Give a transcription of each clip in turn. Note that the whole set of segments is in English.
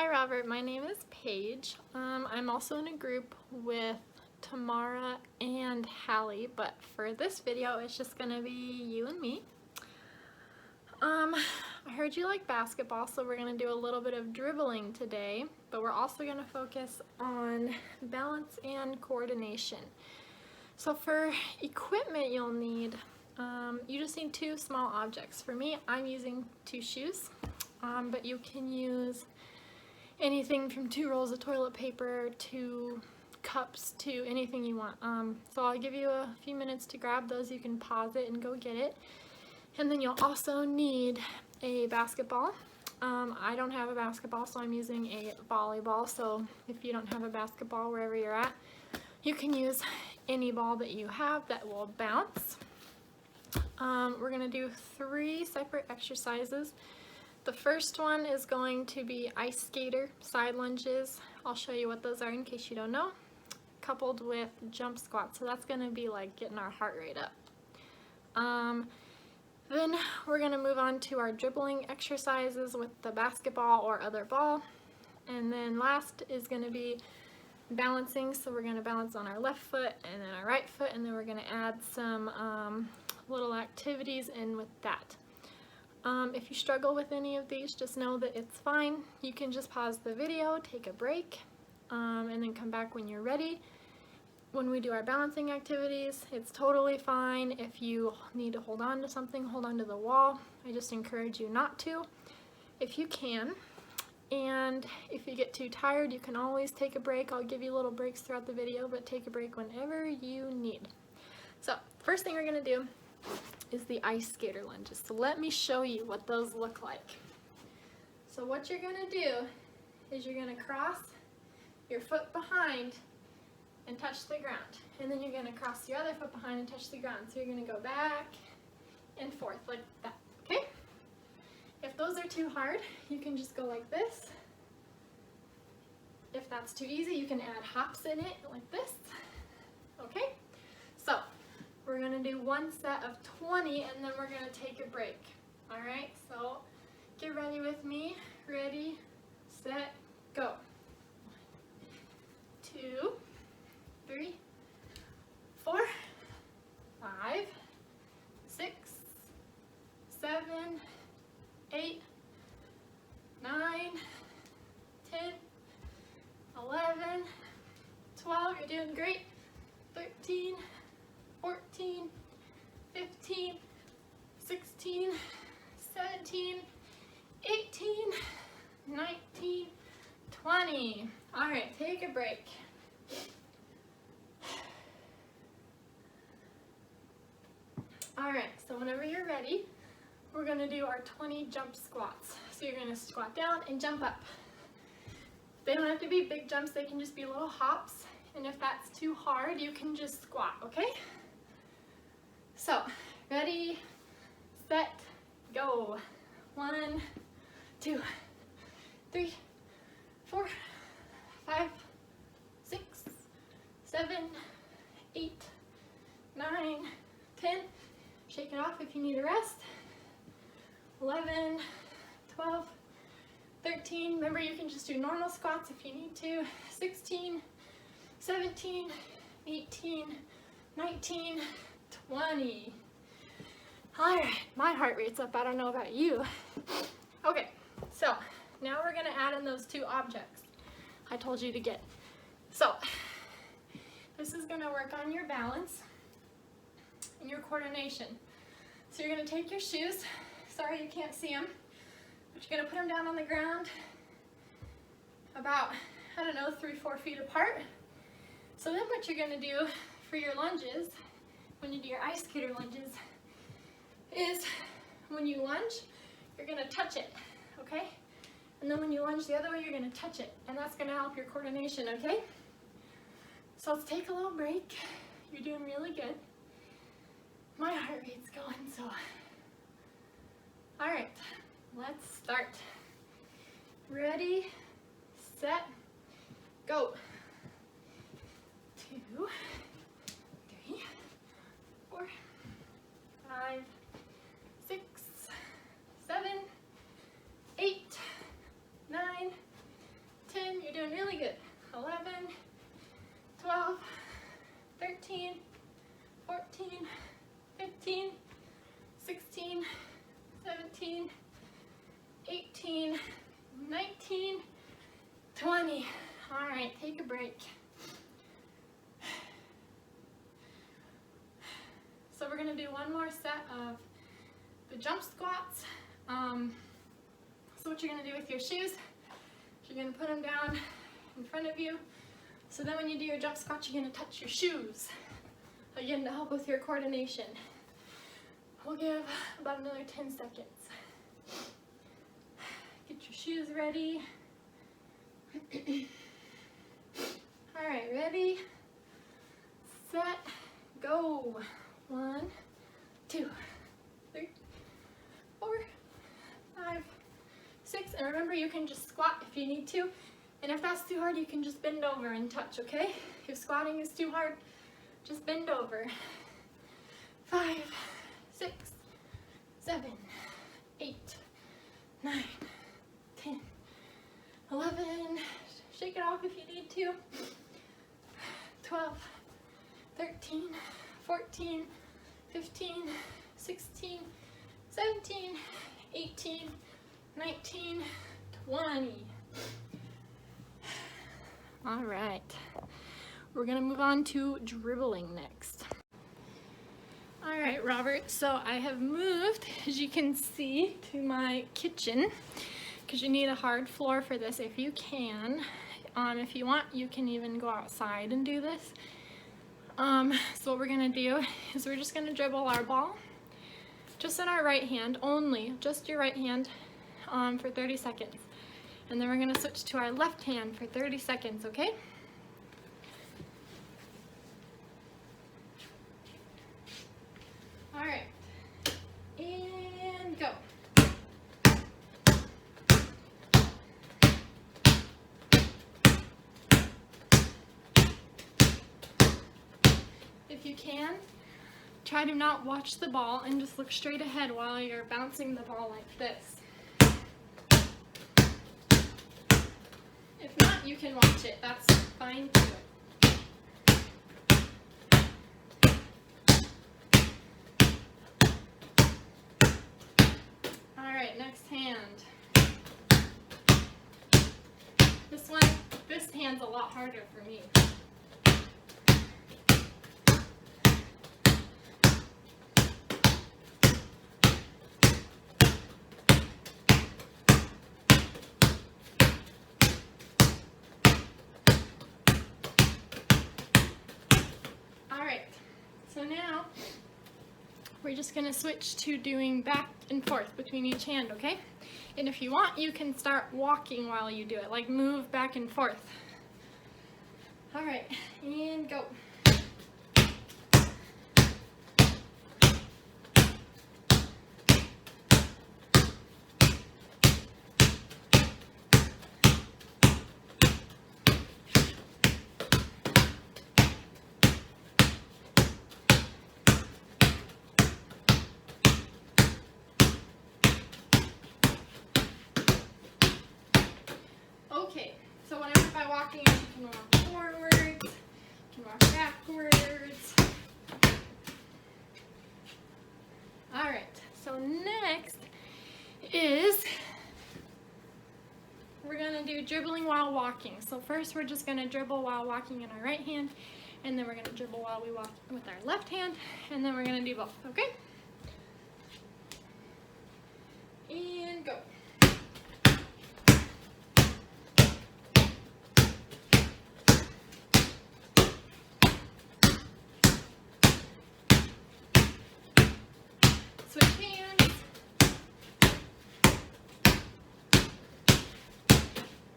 Hi Robert, my name is Paige. I'm also in a group with Tamara and Hallie, but for this video it's just gonna be you and me. I heard you like basketball, so we're gonna do a little bit of dribbling today, but we're also gonna focus on balance and coordination. So for equipment you'll need, you just need two small objects. For me, I'm using two shoes, but you can use anything from 2 rolls of toilet paper to cups to anything you want. So I'll give you a few minutes to grab those. You can pause it and go get it. And then you'll also need a basketball. I don't have a basketball, so I'm using a volleyball. So if you don't have a basketball wherever you're at, you can use any ball that you have that will bounce. We're gonna do 3 separate exercises. The first one is going to be ice skater side lunges. I'll show you what those are in case you don't know, coupled with jump squats. So that's going to be like getting our heart rate up. Then we're going to move on to our dribbling exercises with the basketball or other ball. And then last is going to be balancing. So we're going to balance on our left foot and then our right foot, and then we're going to add some little activities in with that. If you struggle with any of these, just know that it's fine. You can just pause the video, take a break, and then come back when you're ready. When we do our balancing activities, it's totally fine. If you need to hold on to something, hold on to the wall. I just encourage you not to, if you can. And if you get too tired, you can always take a break. I'll give you little breaks throughout the video, but take a break whenever you need. So, first thing we're gonna do is the ice skater lunges. So let me show you what those look like. So what you're gonna do is you're gonna cross your foot behind and touch the ground. And then you're gonna cross your other foot behind and touch the ground. So you're gonna go back and forth like that, okay? If those are too hard, you can just go like this. If that's too easy, you can add hops in it like this, okay? So, we're going to do one set of 20 and then we're going to take a break. Alright, so get ready with me. Ready, set, go. 2, 3, 4, 5, 6, 7, 8, 9, 10, 11, 12, you're doing great. 13, 14, 15, 16, 17, 18, 19, 20. All right, take a break. All right, so whenever you're ready, we're gonna do our 20 jump squats. So you're gonna squat down and jump up. They don't have to be big jumps, they can just be little hops. And if that's too hard, you can just squat, okay? So, ready, set, go. 1, 2, 3, 4, 5, 6, 7, 8, 9, 10. Shake it off if you need a rest. 11, 12, 13. Remember, you can just do normal squats if you need to. 16, 17, 18, 19, 20. All right, my heart rate's up. I don't know about you. Okay, so now we're gonna add in those 2 objects I told you to get. So this is gonna work on your balance and your coordination. So you're gonna take your shoes. Sorry you can't see them, but you're gonna put them down on the ground about, I don't know, 3-4 feet apart. So then what you're gonna do for your lunges, when you do your ice skater lunges, is when you lunge, you're gonna touch it, okay? And then when you lunge the other way, you're gonna touch it, and that's gonna help your coordination, okay? So let's take a little break. You're doing really good. My heart rate's going, so. All right, let's start. Ready, set, go. 2, 3, 4, 5, 6, 7, 8, 9, 15, 16, 17, 18, 19, 20. All right, take a break. So we're gonna do one more set of the jump squats. So what you're gonna do with your shoes, you're gonna put them down in front of you. So then when you do your jump squats, you're gonna touch your shoes. Again, to help with your coordination. We'll give about another 10 seconds. Get your shoes ready. All right, ready, set, go. 1, 2, 3, 4, 5, 6. And remember, you can just squat if you need to. And if that's too hard, you can just bend over and touch, okay? If squatting is too hard, just bend over. 5, 6, 7, 8, 9, 10, 11. Shake it off if you need to. 12, 13, 14, 15, 16, 17, 18, 19, 20. All right, we're gonna move on to dribbling next. All right, Robert, so I have moved, as you can see, to my kitchen because you need a hard floor for this if you can. If you want, you can even go outside and do this. So what we're gonna do is we're just gonna dribble our ball just in our right hand only, just your right hand, for 30 seconds. And then we're gonna switch to our left hand for 30 seconds, okay? All right, and go. If you can, try to not watch the ball and just look straight ahead while you're bouncing the ball like this. If not, you can watch it. That's fine too. All right, next hand. This hand's a lot harder for me. So now we're just going to switch to doing back and forth between each hand, okay? And if you want, you can start walking while you do it, like move back and forth. All right, and go. Okay, so whenever by walking, you can walk forwards, you can walk backwards. All right, so next is we're gonna do dribbling while walking. So first we're just gonna dribble while walking in our right hand, and then we're gonna dribble while we walk with our left hand, and then we're gonna do both, okay? And go. Switch hands.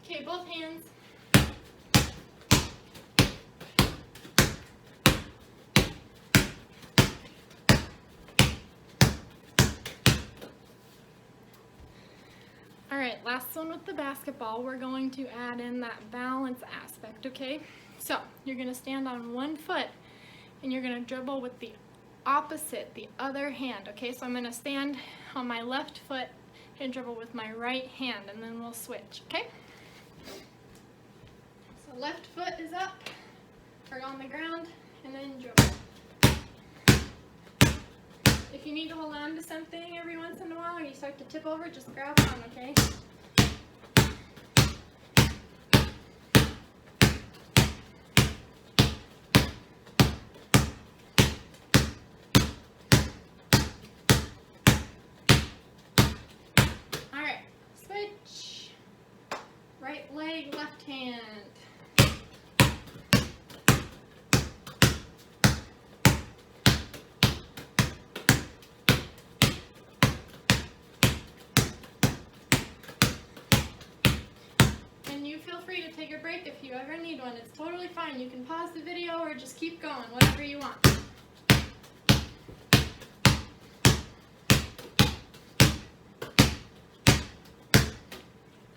Okay, both hands. All right, last one with the basketball. We're going to add in that balance aspect, okay? So you're gonna stand on one foot and you're gonna dribble with the opposite, the other hand, okay? So I'm gonna stand on my left foot and dribble with my right hand, and then we'll switch, okay? So left foot is up, or on the ground, and then dribble. If you need to hold on to something every once in a while or you start to tip over, just grab on, okay? Alright, switch. Right leg, left hand. And you feel free to take a break if you ever need one. It's totally fine. You can pause the video or just keep going, whatever you want.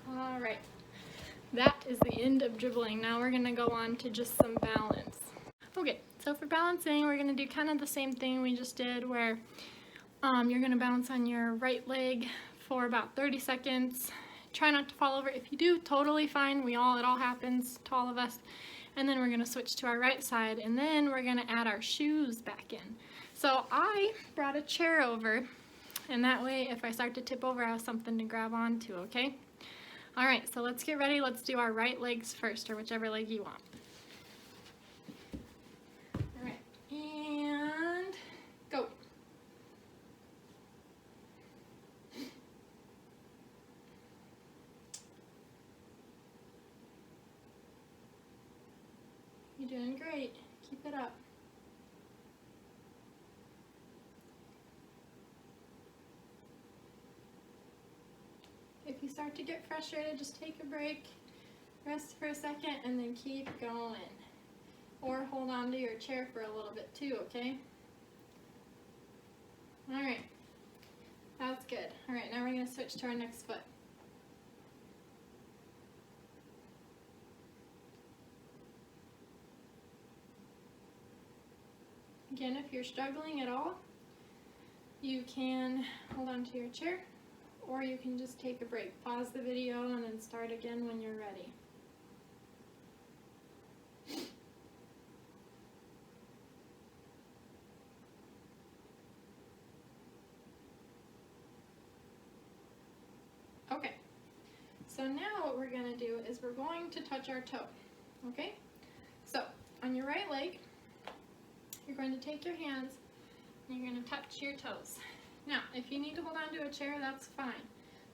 Alright, that is the end of dribbling. Now we're going to go on to just some balance. Okay, so for balancing, we're going to do kind of the same thing we just did where you're going to balance on your right leg for about 30 seconds. Try not to fall over. If you do, totally fine. It all happens to all of us. And then we're going to switch to our right side, and then we're going to add our shoes back in. So I brought a chair over, and that way if I start to tip over, I have something to grab onto, okay? Alright, so let's get ready. Let's do our right legs first, or whichever leg you want. Alright, and go. You're doing great. Keep it up. If you start to get frustrated, just take a break, rest for a second, and then keep going. Or hold on to your chair for a little bit too, okay? Alright, that's good. Alright, now we're going to switch to our next foot. Again, if you're struggling at all, you can hold on to your chair, or you can just take a break. Pause the video and then start again when you're ready. Okay, so now what we're going to do is we're going to touch our toe, okay? So, on your right leg, you're going to take your hands and you're going to touch your toes. Now, if you need to hold on to a chair, that's fine.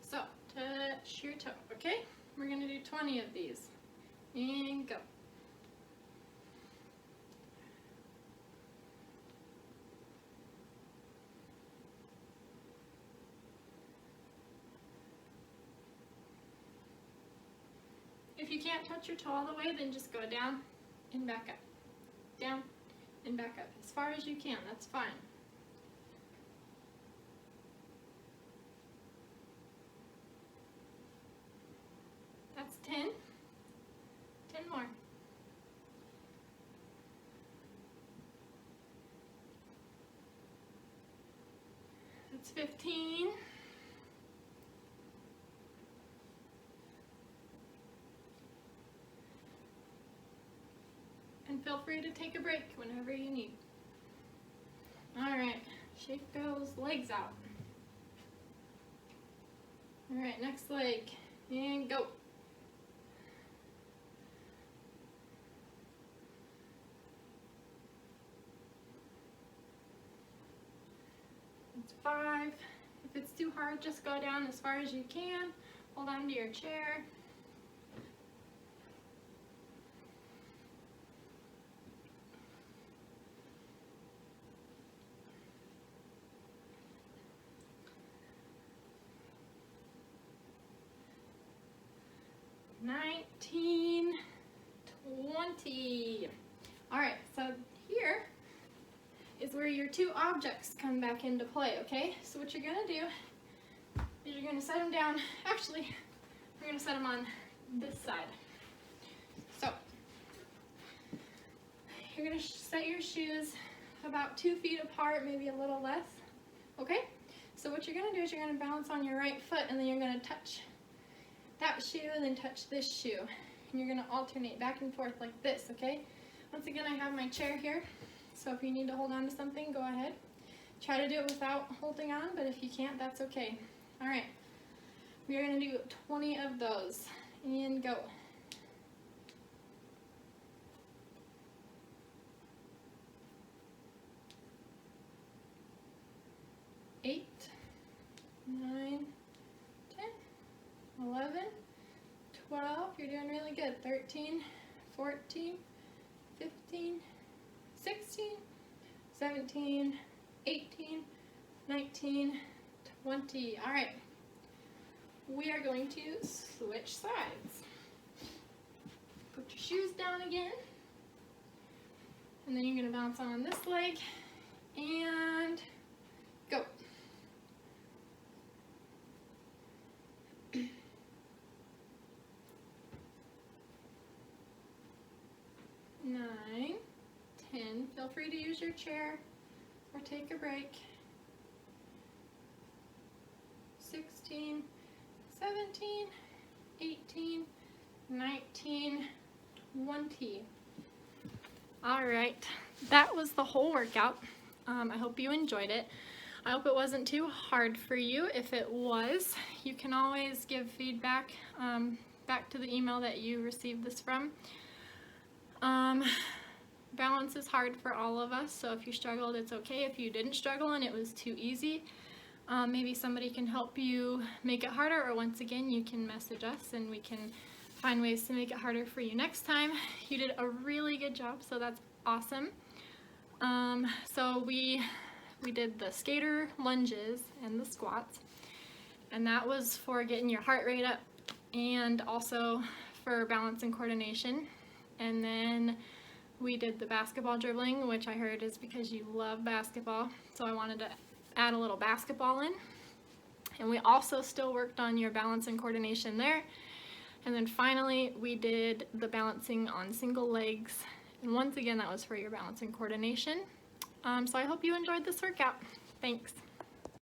So, touch your toe, okay? We're going to do 20 of these. And go. If you can't touch your toe all the way, then just go down and back up. Down and back up. As far as you can, that's fine. That's 10. 10 more. That's 15. And feel free to take a break whenever you need. Alright, shake those legs out. Alright, next leg. And go. That's 5. If it's too hard, just go down as far as you can. Hold on to your chair. $19, $20. Alright, so here is where your two objects come back into play, okay? So what you're going to do is you're going to set them down. Actually, we're going to set them on this side. So, you're going to set your shoes about 2 feet apart, maybe a little less, okay? So what you're going to do is you're going to balance on your right foot, and then you're going to touch that shoe and then touch this shoe. And you're going to alternate back and forth like this, okay? Once again, I have my chair here, so if you need to hold on to something, go ahead. Try to do it without holding on, but if you can't, that's okay. All right, we are gonna do 20 of those, and go. 8, 9, 10, 11, 12, you're doing really good. 13, 14, 15, 16, 17, 18, 19, 20. All right, we are going to switch sides. Put your shoes down again, and then you're going to bounce on this leg, and go. 9, 10, feel free to use your chair or take a break. 16, 17, 18, 19, 20. All right, that was the whole workout. I hope you enjoyed it. I hope it wasn't too hard for you. If it was, you can always give feedback back to the email that you received this from. Balance is hard for all of us, so if you struggled, it's okay. If you didn't struggle and it was too easy, maybe somebody can help you make it harder, or once again, you can message us and we can find ways to make it harder for you next time. You did a really good job, so that's awesome. So we did the skater lunges and the squats, and that was for getting your heart rate up and also for balance and coordination. And then we did the basketball dribbling, which I heard is because you love basketball, so I wanted to add a little basketball in. And we also still worked on your balance and coordination there. And then finally we did the balancing on single legs, and once again that was for your balance and coordination. So I hope you enjoyed this workout. Thanks.